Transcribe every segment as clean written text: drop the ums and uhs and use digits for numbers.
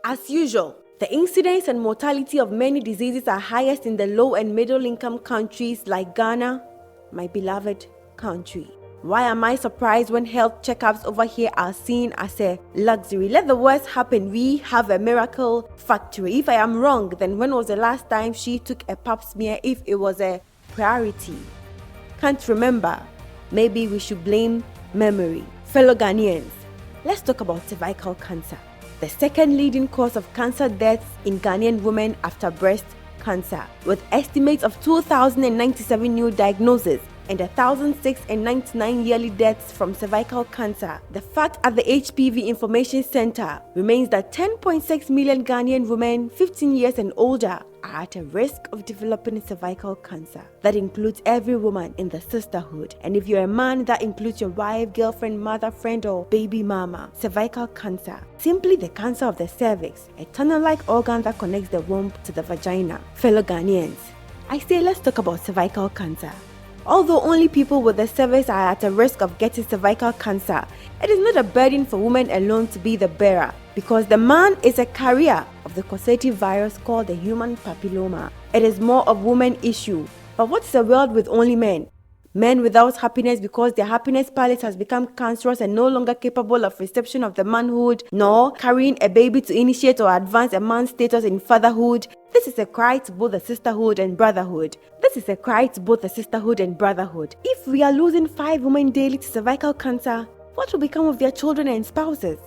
As usual, the incidence and mortality of many diseases are highest in the low and middle income countries like Ghana, my beloved country. Why am I surprised when health checkups over here are seen as a luxury? Let the worst happen. We have a miracle factory. If I am wrong, then when was the last time she took a pap smear if it was a priority? Can't remember. Maybe we should blame memory. Fellow Ghanaians, let's talk about cervical cancer, the second leading cause of cancer deaths in Ghanaian women after breast cancer, with estimates of 2,097 new diagnoses and 1,699 yearly deaths from cervical cancer. The fact at the HPV Information Center remains that 10.6 million Ghanaian women 15 years and older are at a risk of developing cervical cancer. That includes every woman in the sisterhood. And if you're a man, that includes your wife, girlfriend, mother, friend, or baby mama. Cervical cancer, simply the cancer of the cervix, a tunnel-like organ that connects the womb to the vagina. Fellow Ghanaians, I say let's talk about cervical cancer. Although only people with the cervix are at a risk of getting cervical cancer, it is not a burden for women alone to be the bearer, because the man is a carrier of the causative virus called the human papilloma. It is more of women issue. But what's a world with only men? Men without happiness because their happiness palette has become cancerous and no longer capable of reception of the manhood, nor carrying a baby to initiate or advance a man's status in fatherhood. This is a cry to both the sisterhood and brotherhood. If we are losing 5 women daily to cervical cancer, what will become of their children and spouses?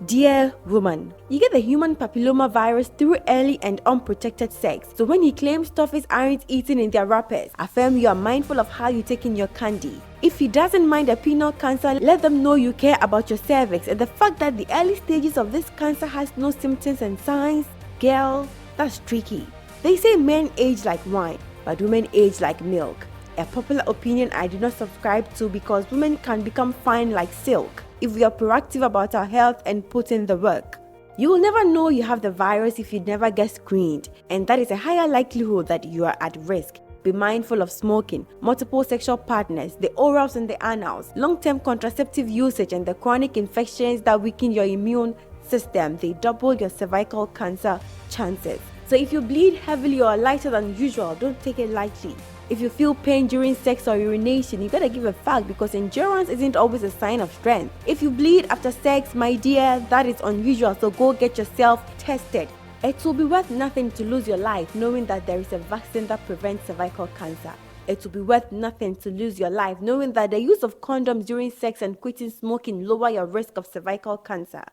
Dear woman, you get the human papilloma virus through early and unprotected sex. So when he claims toffees aren't eaten in their wrappers, affirm you are mindful of how you take in your candy. If he doesn't mind a penile cancer, let them know you care about your cervix and the fact that the early stages of this cancer has no symptoms and signs. Girl, that's tricky. They say men age like wine, but women age like milk. A popular opinion I do not subscribe to, because women can become fine like silk if we are proactive about our health and put in the work. You will never know you have the virus if you never get screened, and that is a higher likelihood that you are at risk. Be mindful of smoking, multiple sexual partners, the orals and the anals, long-term contraceptive usage, and the chronic infections that weaken your immune system. They double your cervical cancer chances. So if you bleed heavily or lighter than usual, don't take it lightly. If you feel pain during sex or urination, you gotta give a fuck, because endurance isn't always a sign of strength. If you bleed after sex, my dear, that is unusual, so go get yourself tested. It will be worth nothing to lose your life knowing that there is a vaccine that prevents cervical cancer. It will be worth nothing to lose your life knowing that the use of condoms during sex and quitting smoking lower your risk of cervical cancer.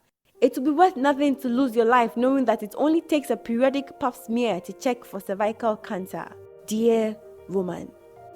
It will be worth nothing to lose your life knowing that it only takes a periodic pap smear to check for cervical cancer. Dear woman,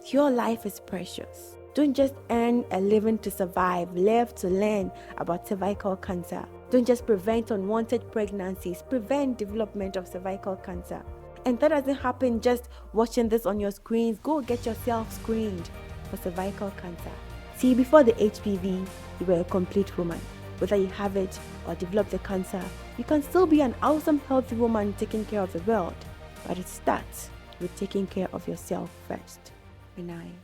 your life is precious. Don't just earn a living to survive, live to learn about cervical cancer. Don't just prevent unwanted pregnancies, prevent development of cervical cancer. And that doesn't happen just watching this on your screens. Go get yourself screened for cervical cancer. See, before the HPV, you were a complete woman. Whether you have it or develop the cancer, you can still be an awesome, healthy woman taking care of the world. But it starts with taking care of yourself first. Good night.